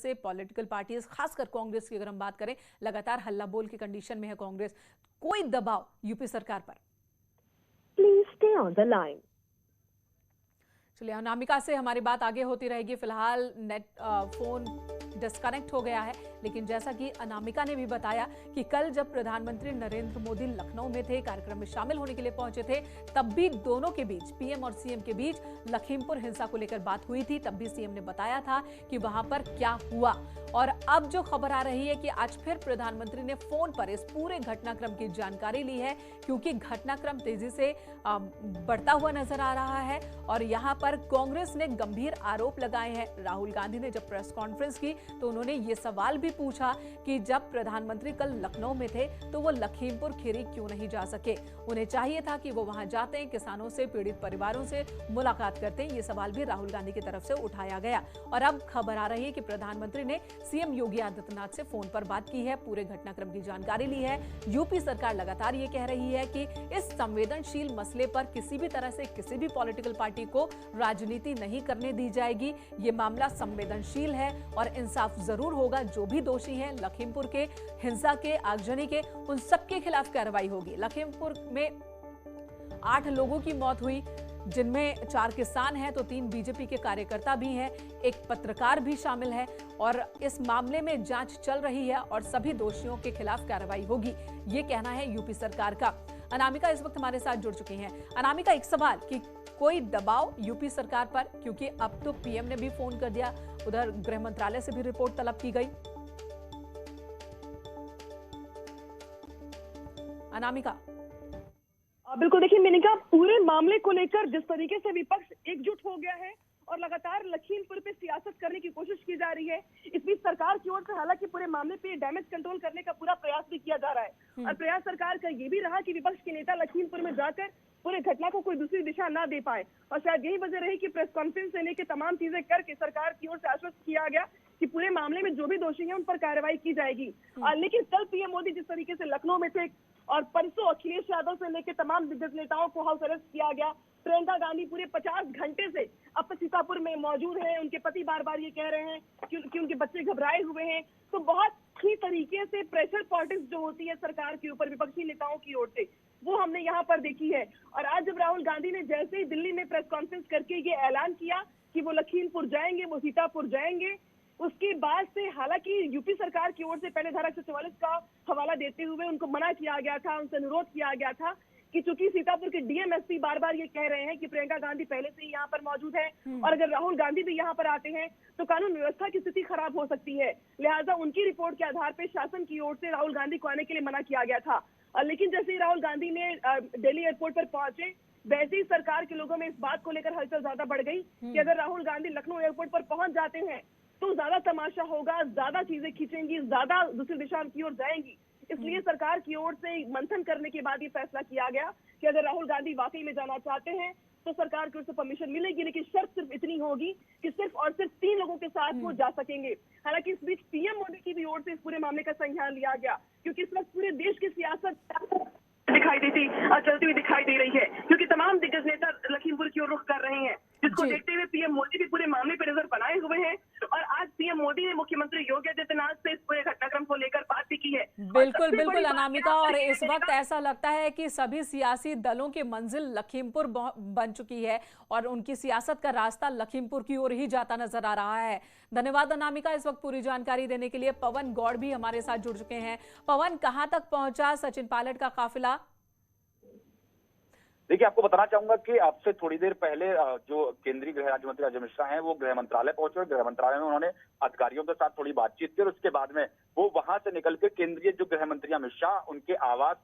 से political parties, खासकर कांग्रेस की अगर हम बात करें, लगातार हल्ला बोल की कंडीशन में है कांग्रेस। कोई दबाव यूपी सरकार पर? Please stay on the line. चलिए, अनामिका से हमारी बात आगे होती रहेगी। फिलहाल नेट फोन डिस्कनेक्ट हो गया है, लेकिन जैसा कि अनामिका ने भी बताया कि कल जब प्रधानमंत्री नरेंद्र मोदी लखनऊ में थे, कार्यक्रम में शामिल होने के लिए पहुंचे थे, तब भी दोनों के बीच, पीएम और सीएम के बीच लखीमपुर हिंसा को लेकर बात हुई थी। तब भी सीएम ने बताया था कि वहां पर क्या हुआ। और अब जो खबर आ रही है कि आज फिर प्रधानमंत्री ने फोन पर इस पूरे घटनाक्रम की जानकारी ली है, क्योंकि घटनाक्रम तेजी से बढ़ता हुआ नजर आ रहा है और यहां पर कांग्रेस ने गंभीर आरोप लगाए हैं। राहुल गांधी ने जब प्रेस कॉन्फ्रेंस की तो उन्होंने ये सवाल भी पूछा कि जब प्रधानमंत्री कल लखनऊ में थे तो वो लखीमपुर खीरी क्यों नहीं जा सके। उन्हें चाहिए था कि वो वहां जाते, किसानों से, पीड़ित परिवारों से मुलाकात करते। ये सवाल भी राहुल गांधी की तरफ से उठाया गया। और अब खबर आ रही है कि प्रधानमंत्री ने सीएम योगी आदित्यनाथ से फोन पर बात की है, पूरे घटनाक्रम की जानकारी ली है। यूपी सरकार लगातार ये कह रही है कि इस संवेदनशील मसले पर किसी भी तरह से किसी भी पॉलिटिकल पार्टी को राजनीति नहीं करने दी जाएगी। ये मामला संवेदनशील है और इंसाफ जरूर होगा। जो भी दोषी हैं लखीमपुर के हिंसा के, आगजनी के, उन सबके खिलाफ कार्रवाई होगी। लखीमपुर में 8 लोगों की मौत हुई, जिनमें 4 किसान हैं तो 3 बीजेपी के कार्यकर्ता भी हैं, एक पत्रकार भी शामिल है। और इस मामले में जांच चल रही है और सभी दोषियों के खिलाफ कार्रवाई होगी, ये कहना है यूपी सरकार का। अनामिका इस वक्त हमारे साथ जुड़ चुकी हैं। अनामिका, एक सवाल कि कोई दबाव यूपी सरकार पर, क्योंकि अब तो पीएम ने भी फोन कर दिया, उधर गृह मंत्रालय से भी रिपोर्ट तलब की गई। अनामिका। बिल्कुल, देखिए मेनका, पूरे मामले को लेकर जिस तरीके से विपक्ष एकजुट हो गया है और लगातार लखीमपुर पे सियासत करने की कोशिश की जा रही है, इस बीच सरकार की ओर से हालांकि पूरे मामले पे डैमेज कंट्रोल करने का पूरा प्रयास भी किया जा रहा है। और प्रयास सरकार का ये भी रहा कि विपक्ष के नेता लखीमपुर में जाकर पूरे घटना को कोई दूसरी दिशा ना दे पाए। और शायद यही वजह रही कि प्रेस कॉन्फ्रेंस से लेकर तमाम चीजें करके सरकार की ओर से आश्वस्त किया गया कि पूरे मामले में जो भी दोषी हैं उन पर कार्रवाई की जाएगी। लेकिन कल पीएम मोदी जिस तरीके से लखनऊ में थे और परसों अखिलेश यादव से लेकर तमाम दिग्गज नेताओं को हाउस अरेस्ट किया गया। प्रियंका गांधी पूरे 50 घंटे से अब तक सीतापुर में मौजूद हैं। उनके पति बार बार ये कह रहे हैं कि उनके बच्चे घबराए हुए हैं। तो बहुत ही तरीके से प्रेशर पॉलिटिक्स जो होती है सरकार के ऊपर विपक्षी नेताओं की ओर से, वो हमने यहाँ पर देखी है। और आज जब राहुल गांधी ने जैसे ही दिल्ली में प्रेस कॉन्फ्रेंस करके ये ऐलान किया कि वो लखीमपुर जाएंगे, वो सीतापुर जाएंगे, उसके बाद से हालांकि यूपी सरकार की ओर से पहले धारा 144 का हवाला देते हुए उनको मना किया गया था, उनसे अनुरोध किया गया था कि चूंकि सीतापुर के डीएम एसपी बार बार ये कह रहे हैं कि प्रियंका गांधी पहले से ही यहाँ पर मौजूद है और अगर राहुल गांधी भी यहाँ पर आते हैं तो कानून व्यवस्था की स्थिति खराब हो सकती है, लिहाजा उनकी रिपोर्ट के आधार पर शासन की ओर से राहुल गांधी को आने के लिए मना किया गया था। लेकिन जैसे ही राहुल गांधी ने दिल्ली एयरपोर्ट पर पहुंचे, वैसे ही सरकार के लोगों में इस बात को लेकर हलचल ज्यादा बढ़ गई कि अगर राहुल गांधी लखनऊ एयरपोर्ट पर पहुंच जाते हैं तो ज्यादा तमाशा होगा, ज्यादा चीजें खींचेंगी, ज्यादा दूसरी दिशा की ओर जाएंगी। इसलिए सरकार की ओर से मंथन करने के बाद ये फैसला किया गया कि अगर राहुल गांधी वाकई में जाना चाहते हैं तो सरकार की ओर से परमिशन मिलेगी, लेकिन शर्त सिर्फ इतनी होगी कि सिर्फ और सिर्फ 3 लोगों के साथ वो जा सकेंगे। हालांकि इस बीच पीएम मोदी की भी ओर से इस पूरे मामले का संज्ञान लिया गया, क्योंकि इस वक्त पूरे देश की सियासत दिखाई देती चलती हुई दिखाई दे रही है, क्योंकि तमाम दिग्गज नेता लखीमपुर की ओर रुख कर रहे हैं, जिसको देखते हुए पीएम मोदी भी पूरे मामले पर नजर बनाए हुए हैं। और आज पीएम मोदी ने मुख्यमंत्री योगी आदित्यनाथ से इस पूरे घटनाक्रम को लेकर बात भी की है। बिल्कुल बिल्कुल अनामिका, और इस वक्त ऐसा लगता है कि सभी सियासी दलों की मंजिल लखीमपुर बन चुकी है और उनकी सियासत का रास्ता लखीमपुर की ओर ही जाता नजर आ रहा है। धन्यवाद अनामिका इस वक्त पूरी जानकारी देने के लिए। पवन गौड़ भी हमारे साथ जुड़ चुके हैं। पवन, कहां तक पहुंचा सचिन पायलट का काफिला? देखिए, आपको बताना चाहूंगा कि आपसे थोड़ी देर पहले जो केंद्रीय गृह राज्य मंत्री अजय मिश्रा हैं वो गृह मंत्रालय पहुंचे और गृह मंत्रालय में उन्होंने अधिकारियों के साथ थोड़ी बातचीत की और उसके बाद में वो वहां से निकल के केंद्रीय जो गृह मंत्री अमित शाह उनके आवास